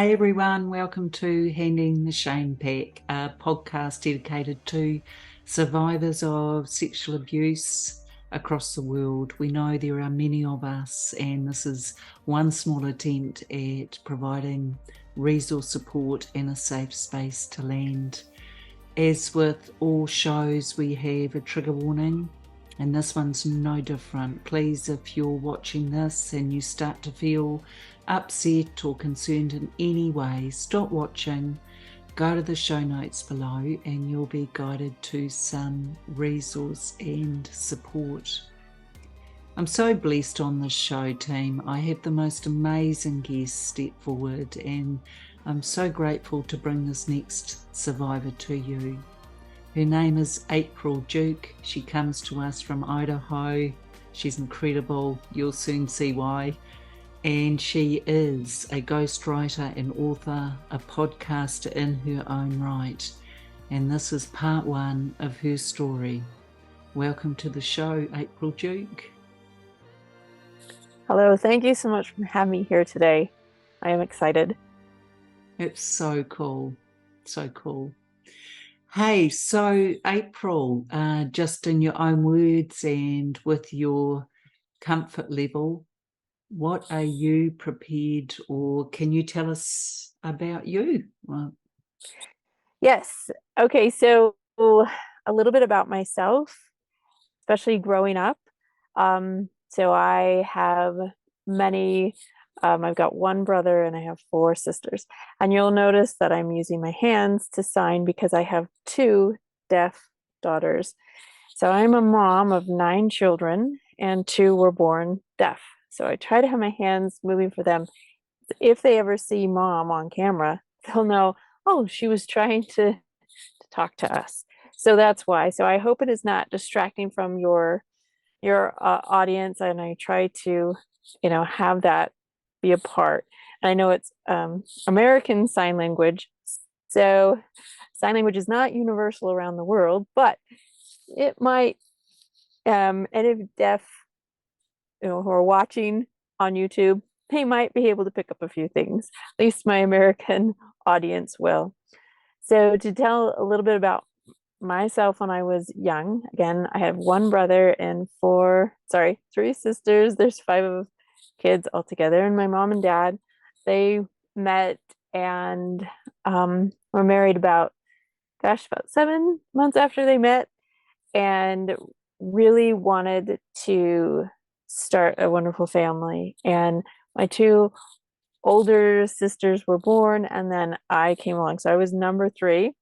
Hey everyone, welcome to Handing the Shame Pack, a podcast dedicated to survivors of sexual abuse across the world. We know there are many of us, and this is one small attempt at providing resource support and a safe space to land. As with all shows, we have a trigger warning, and this one's no different. Please, if you're watching this and you start to feel upset or concerned in any way, stop watching, go to the show notes below, and you'll be guided to some resource and support. I'm so blessed on this show, team. I have the most amazing guests step forward, and I'm so grateful to bring this next survivor to you. Her name is April Giauque. She comes to us from Idaho. She's incredible. You'll soon see why. And she is a ghostwriter and author, a podcaster in her own right. And this is part one of her story. Welcome to the show, April Giauque. Hello, thank you so much for having me here today. I am excited. It's so cool. So cool. Hey, so April, just in your own words and with your comfort level, what are you prepared, or can you tell us about you? Well, Yes. Okay, so a little bit about myself, especially growing up. So I have many, I've got one brother and I have four sisters. And you'll notice that I'm using my hands to sign because I have two deaf daughters. So I'm a mom of 9 children and 2 were born deaf. So I try to have my hands moving for them. If they ever see mom on camera, they'll know, oh, she was trying to talk to us. So that's why. So I hope it is not distracting from your audience, and I try to, have that be a part. And I know it's American Sign Language, so sign language is not universal around the world, but it might. And if deaf, who are watching on YouTube, they might be able to pick up a few things. At least my American audience will. So to tell a little bit about myself when I was young, again, I have one brother and 3 sisters. There's 5 of kids altogether. And my mom and dad, they met and were married about 7 months after they met, and really wanted to start a wonderful family. And my 2 older sisters were born, and then I came along. So I was number 3.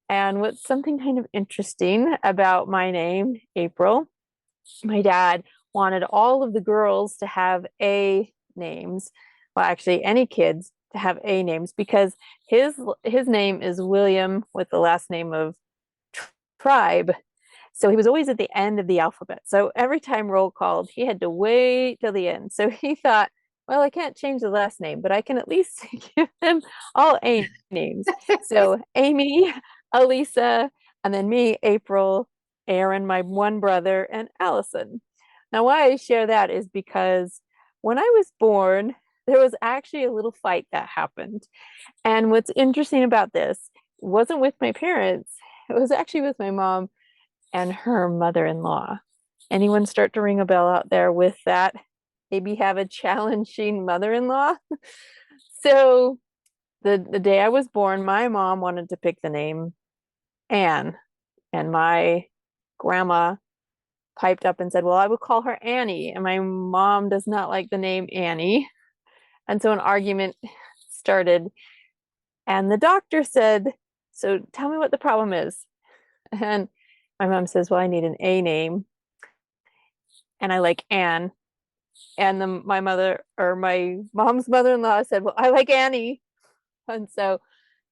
And what's something kind of interesting about my name, April, my dad wanted all of the girls to have A names. Well, actually, any kids to have A names, because his name is William with the last name of Tribe. So he was always at the end of the alphabet. So every time roll called, he had to wait till the end. So he thought, well, I can't change the last name, but I can at least give them all A names. So Amy, Elisa, and then me, April, Aaron, my one brother, and Allison. Now, why I share that is because when I was born, there was actually a little fight that happened. And what's interesting about this wasn't with my parents, it was actually with my mom and her mother-in-law. Anyone start to ring a bell out there with that? Maybe have a challenging mother-in-law? So the day I was born, my mom wanted to pick the name Anne, and my grandma piped up and said, well, I would call her Annie, and my mom does not like the name Annie. And so an argument started, and the doctor said, so tell me what the problem is. And my mom says, well, I need an A name, and I like Anne. And my mom's mother-in-law said, well, I like Annie. And so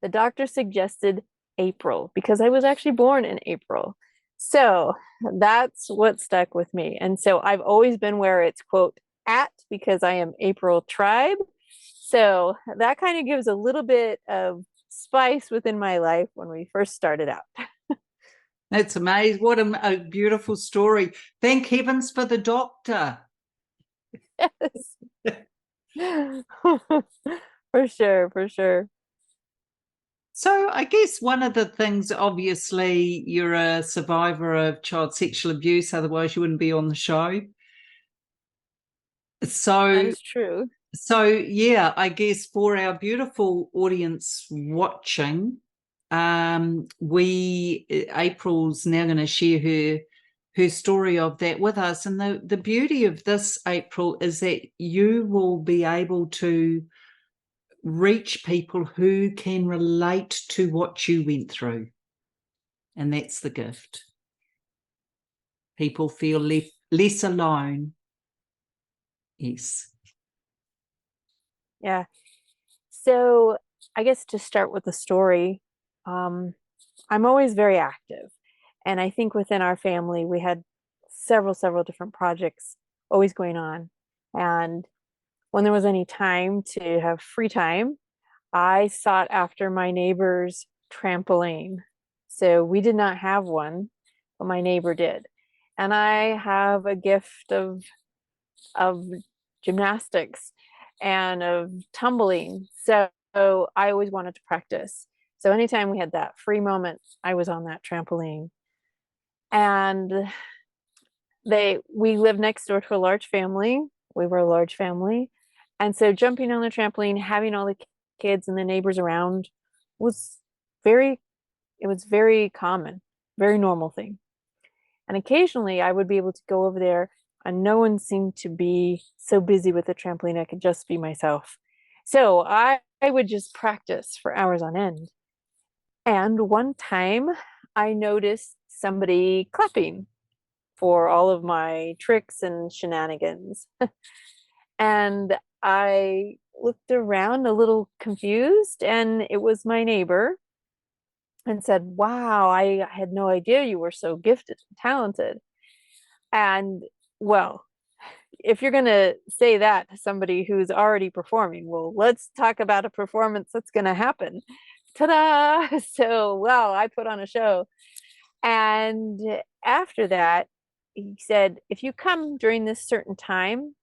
the doctor suggested April, because I was actually born in April. So that's what stuck with me. And so I've always been where it's, quote, at, because I am April Tribe. So that kind of gives a little bit of spice within my life when we first started out. that's amazing. What a beautiful story. Thank heavens for the doctor. Yes. For sure, for sure. So I guess one of the things, obviously, you're a survivor of child sexual abuse, otherwise you wouldn't be on the show. That So, is true. yeah, I guess for our beautiful audience watching, April's now going to share her story of that with us. And the beauty of this, April, is that you will be able to reach people who can relate to what you went through. And that's the gift. People feel less alone. Yes. Yeah. So I guess to start with the story, I'm always very active. And I think within our family, we had several different projects always going on. And when there was any time to have free time, I sought after my neighbor's trampoline. So we did not have one, but my neighbor did. And I have a gift of gymnastics and of tumbling. So I always wanted to practice. So anytime we had that free moment, I was on that trampoline. And we lived next door to a large family. We were a large family. And so jumping on the trampoline, having all the kids and the neighbors around was very it was very common, very normal thing. And occasionally I would be able to go over there and no one seemed to be so busy with the trampoline. I could just be myself. So I would just practice for hours on end. And one time I noticed somebody clapping for all of my tricks and shenanigans. And I looked around a little confused, and it was my neighbor and said, "Wow, I had no idea you were so gifted and talented." And well, if you're going to say that to somebody who's already performing, well, let's talk about a performance that's going to happen. Ta-da! So, well, I put on a show. And after that, he said, if you come during this certain time,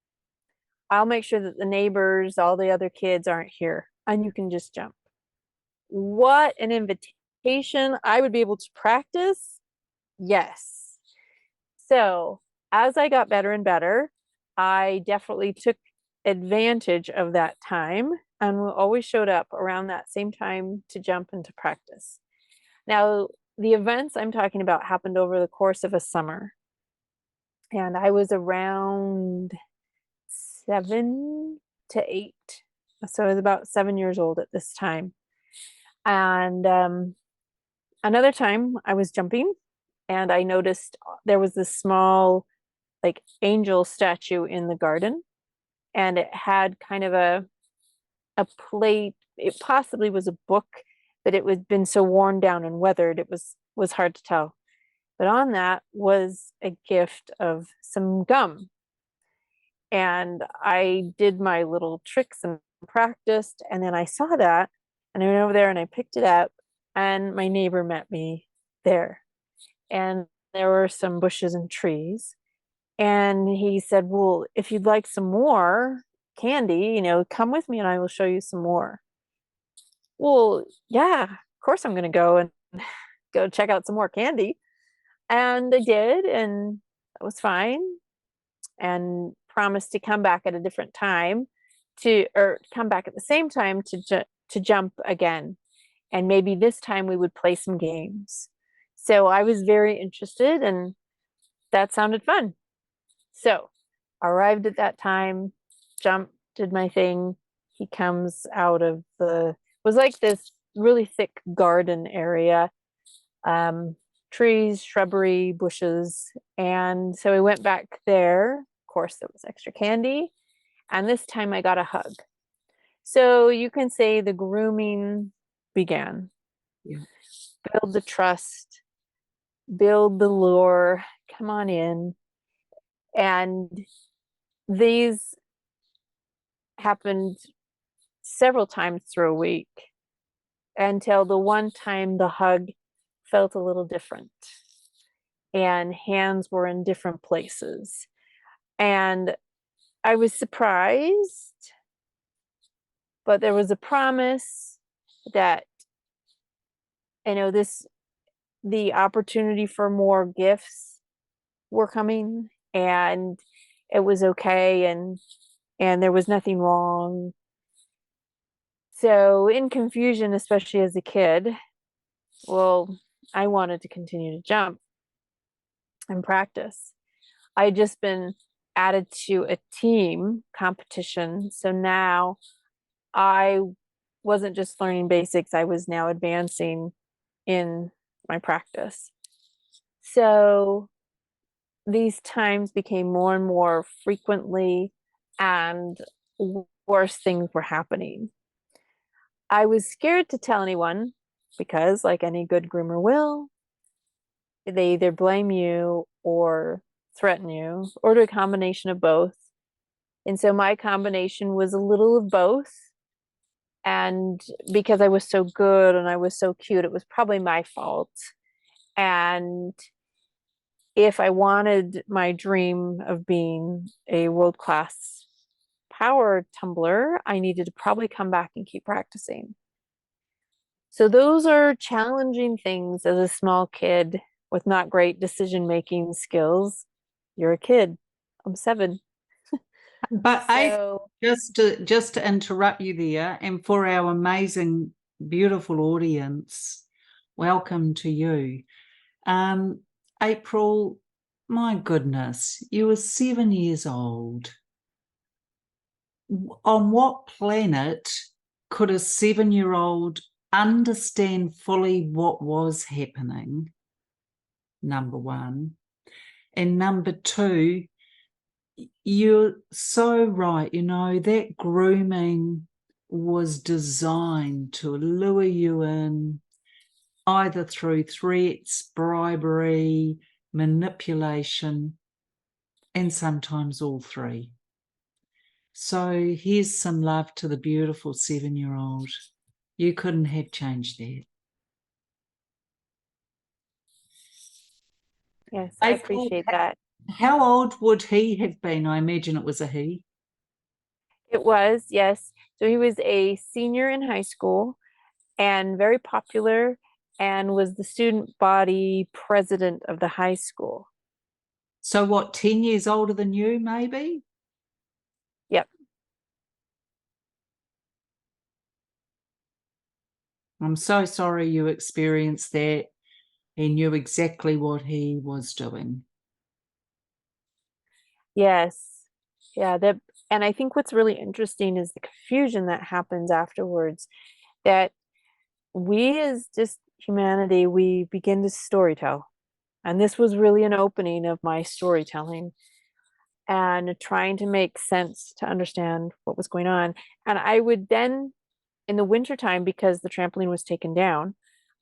I'll make sure that the neighbors, all the other kids aren't here, and you can just jump. What an invitation. I would be able to practice. Yes. So as I got better and better, I definitely took advantage of that time and always showed up around that same time to jump and to practice. Now, the events I'm talking about happened over the course of a summer. And I was around 7 to 8. So I was about 7 years old at this time. And another time I was jumping and I noticed there was this small, like, angel statue in the garden. And it had kind of a plate. It possibly was a book, but it was been so worn down and weathered, it was hard to tell. But on that was a gift of some gum. And I did my little tricks and practiced. And then I saw that and I went over there and I picked it up, and my neighbor met me there. And there were some bushes and trees. And he said, well, if you'd like some more candy, come with me and I will show you some more. Well, yeah, of course I'm going to go and go check out some more candy. And I did, and that was fine. And promised to come back at a different time or come back at the same time to jump again. And maybe this time we would play some games. So I was very interested, and that sounded fun. So arrived at that time, jumped, did my thing. He comes out of was like this really thick garden area, trees, shrubbery, bushes. And so we went back there. Of course, there was extra candy. And this time I got a hug. So you can say the grooming began. Yeah. Build the trust, build the lure, come on in. And these happened several times through a week until the one time the hug felt a little different and hands were in different places. And I was surprised but there was a promise that, the opportunity for more gifts were coming, and it was okay, and there was nothing wrong. So in confusion, especially as a kid, well, I wanted to continue to jump and practice. I had just been added to a team competition. So now I wasn't just learning basics, I was now advancing in my practice. So these times became more and more frequently, and worse things were happening. I was scared to tell anyone because, like any good groomer will, they either blame you or threaten you, or do a combination of both. And so my combination was a little of both. And because I was so good and I was so cute, it was probably my fault. And if I wanted my dream of being a world class power tumbler, I needed to probably come back and keep practicing. So those are challenging things as a small kid with not great decision making skills. You're a kid. I'm 7. But So just to interrupt you there, and for our amazing, beautiful audience, welcome to you. April, my goodness, you were 7 years old. On what planet could a 7-year-old understand fully what was happening? Number one. And number two, you're so right. That grooming was designed to lure you in, either through threats, bribery, manipulation, and sometimes all three. So here's some love to the beautiful 7-year-old. You couldn't have changed that. yes, I April, appreciate that. how old would he have been? I imagine it was a he. It was, yes. So he was a senior in high school and very popular, and was the student body president of the high school. So what, 10 years older than you, maybe? Yep. I'm so sorry you experienced that. He knew exactly what he was doing. Yes. Yeah, and I think what's really interesting is the confusion that happens afterwards, that we as just humanity, we begin to storytell. And this was really an opening of my storytelling and trying to make sense to understand what was going on. And I would then, in the wintertime, because the trampoline was taken down,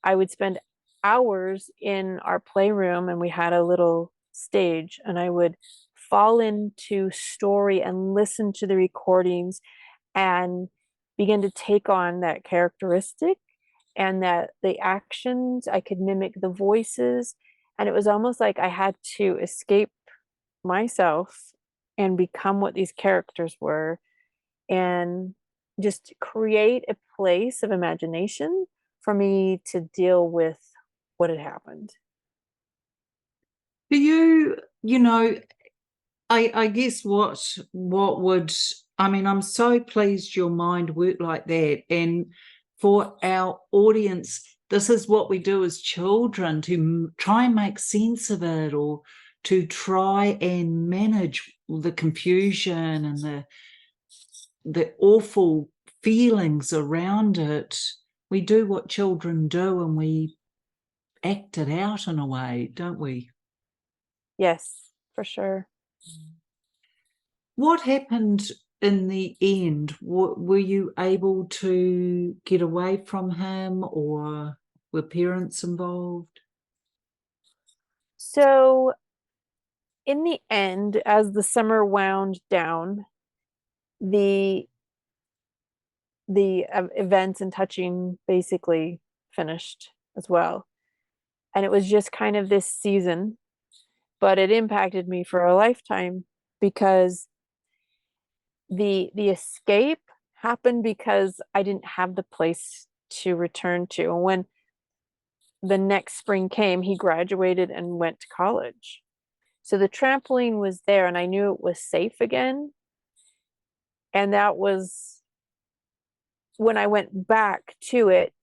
I would spend hours in our playroom, and we had a little stage, and I would fall into story and listen to the recordings and begin to take on that characteristic, and that the actions, I could mimic the voices. And it was almost like I had to escape myself and become what these characters were, and just create a place of imagination for me to deal with what had happened. Do I guess what would, I mean, I'm so pleased your mind worked like that. And for our audience, this is what we do as children, to try and make sense of it, or to try and manage the confusion and the awful feelings around it. We do what children do, and we act it out in a way, don't we? Yes, for sure. What happened in the end? Were you able to get away from him, or were parents involved? So, in the end, as the summer wound down, the events and touching basically finished as well. And it was just kind of this season, but it impacted me for a lifetime, because the escape happened because I didn't have the place to return to. And when the next spring came, he graduated and went to college. So the trampoline was there and I knew it was safe again. And that was when I went back to it,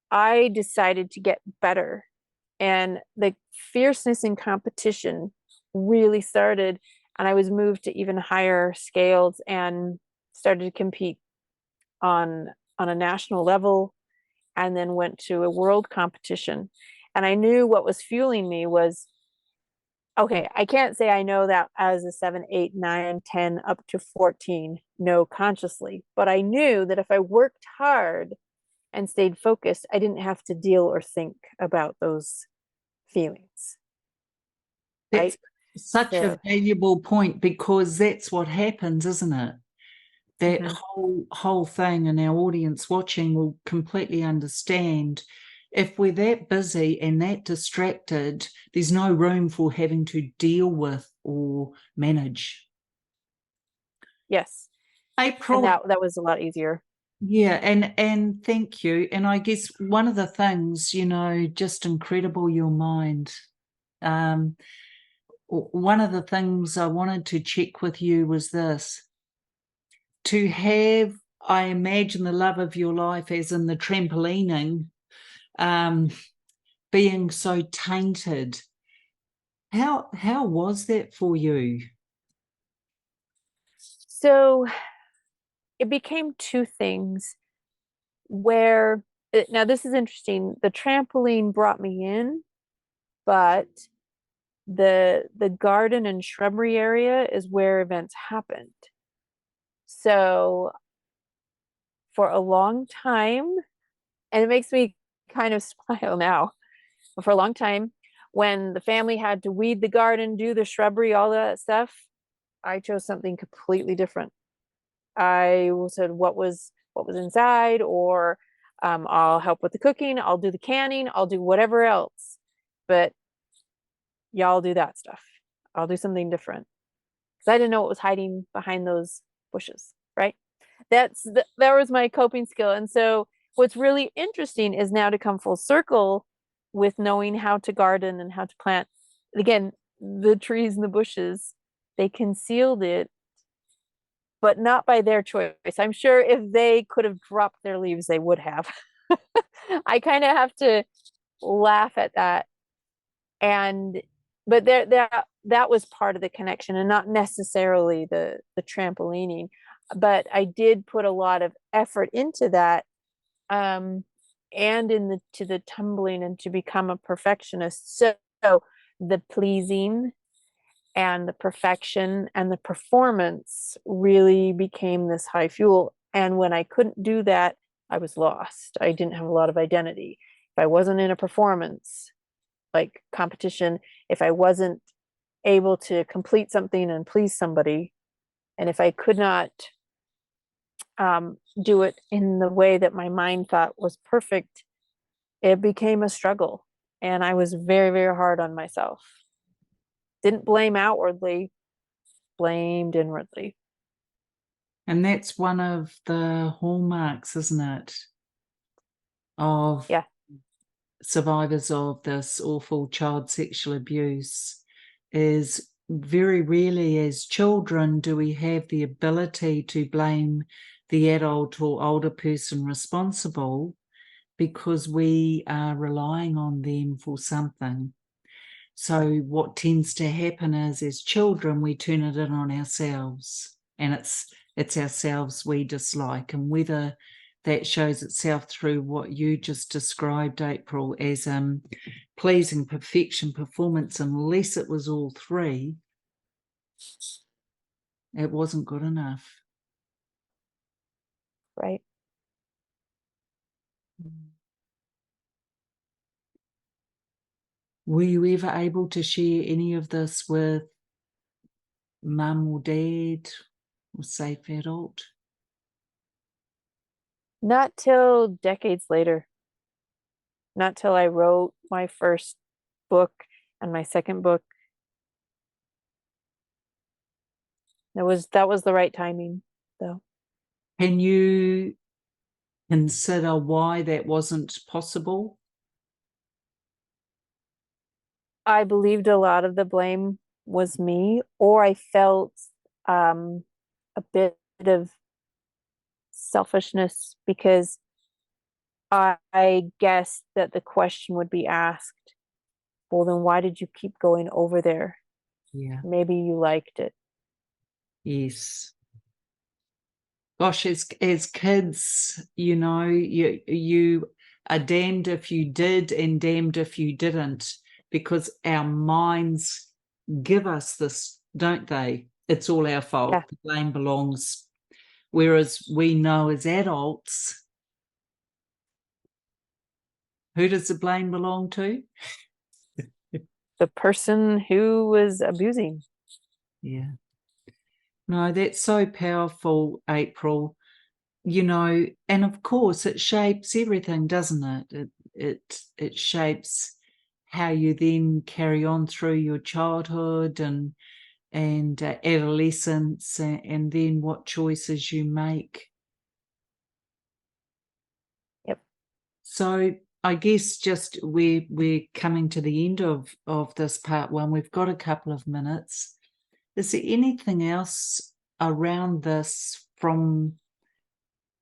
I decided to get better. And the fierceness in competition really started. And I was moved to even higher scales and started to compete on a national level, and then went to a world competition. And I knew what was fueling me was, okay, I can't say I know that as a 7, 8, 9, 10, up to 14, no, consciously, but I knew that if I worked hard and stayed focused, I didn't have to deal or think about those feelings. That's Right. such a So, valuable point, because that's what happens, isn't it? That mhm. whole thing, and our audience watching will completely understand. If we're that busy and that distracted, there's no room for having to deal with or manage. Yes. And April, that was a lot easier. yeah, and thank you. And I guess one of the things, just incredible, your mind. Um, one of the things I wanted to check with you was this: to have, I imagine, the love of your life, as in the trampolining, um, being so tainted. How was that for you? So it became two things where now this is interesting. The trampoline brought me in, but the garden and shrubbery area is where events happened. So for a long time, and it makes me kind of smile now, but for a long time, when the family had to weed the garden, do the shrubbery, all that stuff, I chose something completely different. I said what was inside, or I'll help with the cooking, I'll do the canning, I'll do whatever else, but y'all do that stuff. I'll do something different because I didn't know what was hiding behind those bushes. Right? That was my coping skill. And so what's really interesting is now to come full circle with knowing how to garden and how to plant. Again, the trees and the bushes, they concealed it, but not by their choice. I'm sure if they could have dropped their leaves, they would have. I kind of have to laugh at that. And but that was part of the connection, and not necessarily the trampolining, but I did put a lot of effort into that, um and in the tumbling, and to become a perfectionist. So the pleasing and the perfection and the performance really became this high fuel. And when I couldn't do that, I was lost. I didn't have a lot of identity. If I wasn't in a performance, like competition, if I wasn't able to complete something and please somebody, and if I could not do it in the way that my mind thought was perfect, it became a struggle. And I was very, very hard on myself. Didn't blame outwardly, blamed inwardly. And that's one of the hallmarks, isn't it, of Yeah. survivors of this awful child sexual abuse, is very rarely as children do we have the ability to blame the adult or older person responsible, because we are relying on them for something. So what tends to happen is, as children, we turn it in on ourselves, and it's ourselves we dislike. And whether that shows itself through what you just described, April, as pleasing, perfection, performance, unless it was all three, it wasn't good enough. Right. Were you ever able to share any of this with mum or dad or safe adult? Not till decades later. Not till I wrote my first book and my second book. That was the right timing, though. Can you consider why that wasn't possible? I believed a lot of the blame was me, or I felt a bit of selfishness because I guessed that the question would be asked, well, then why did you keep going over there? Yeah. Maybe you liked it. Yes. Gosh, as kids, you are damned if you did and damned if you didn't, because our minds give us this, don't they? It's all our fault. Yeah. The blame belongs. Whereas we know as adults, who does the blame belong to? The person who was abusing. Yeah. No, that's so powerful, April. And of course it shapes everything, doesn't it? It shapes how you then carry on through your childhood and adolescence, and then what choices you make. Yep. So I guess just we're coming to the end of this part one. We've got a couple of minutes. Is there anything else around this from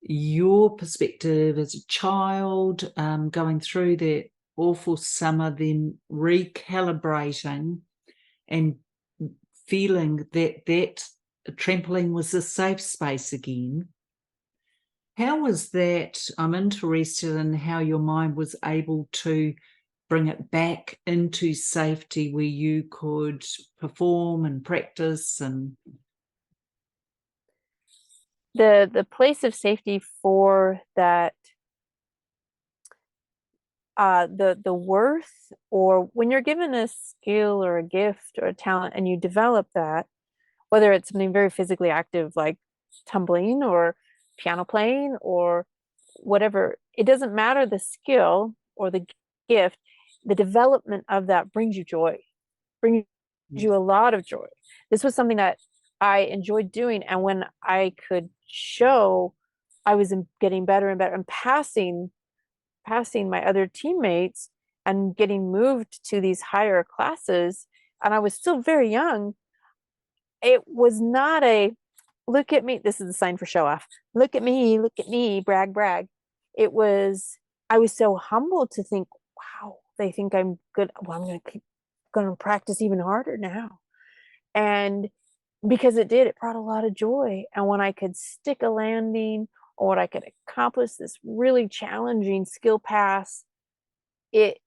your perspective as a child, going through that awful summer, then recalibrating and feeling that trampoline was a safe space again? How was that? I'm interested in how your mind was able to bring it back into safety where you could perform and practice. And The place of safety for that, the worth, or when you're given a skill or a gift or a talent and you develop that, whether it's something very physically active like tumbling or piano playing or whatever, it doesn't matter the skill or the gift, the development of that brings you joy, brings you a lot of joy. This was something that I enjoyed doing, and when I could show I was getting better and better and passing my other teammates and getting moved to these higher classes, and I was still very young, it was not a look at me, this is a sign for show off, look at me, brag, brag. It was, I was so humbled to think, wow, they think I'm good. Well, I'm going to practice even harder now. And because it brought a lot of joy. And when I could stick a landing, or when I could accomplish this really challenging skill pass, it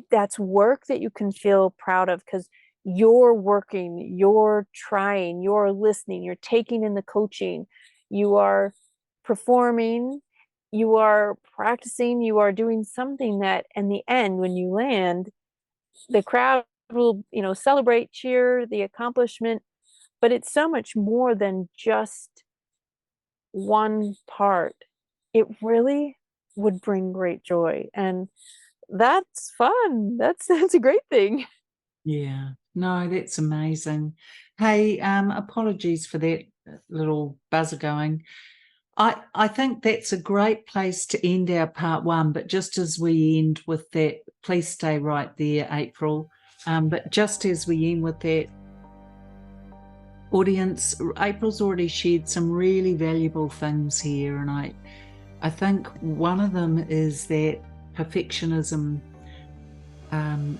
that's work that you can feel proud of, because you're working, you're trying, you're listening, you're taking in the coaching, you are performing, you are practicing, you are doing something that in the end, when you land, the crowd will, celebrate, cheer the accomplishment. But it's so much more than just one part. It really would bring great joy. And that's fun. That's a great thing. yeah, no, that's amazing. Hey, apologies for that little buzzer going. I think that's a great place to end our part one, but just as we end with that, please stay right there, April. But just as we end with that, audience, April's already shared some really valuable things here, and I think one of them is that perfectionism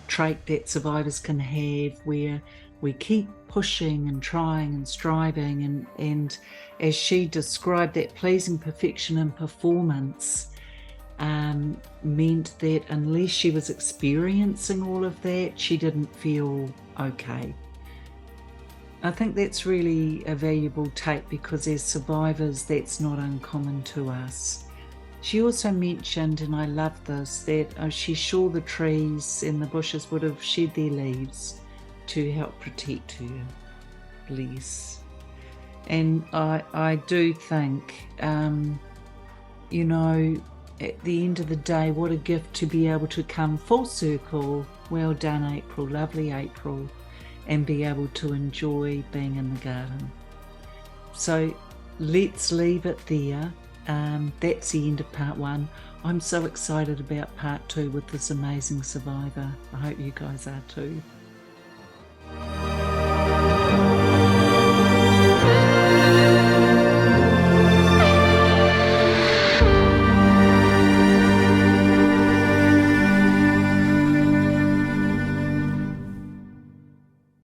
trait that survivors can have, where we keep pushing and trying and striving, and as she described, that pleasing perfection in performance meant that unless she was experiencing all of that, she didn't feel okay. I think that's really a valuable take, because as survivors, that's not uncommon to us. She also mentioned, and I love this, that she's sure the trees and the bushes would have shed their leaves to help protect her. Bless. And I do think, at the end of the day, what a gift to be able to come full circle. Well done, April, lovely April, and be able to enjoy being in the garden. So let's leave it there. That's the end of part 1. I'm so excited about part 2 with this amazing survivor. I hope you guys are too.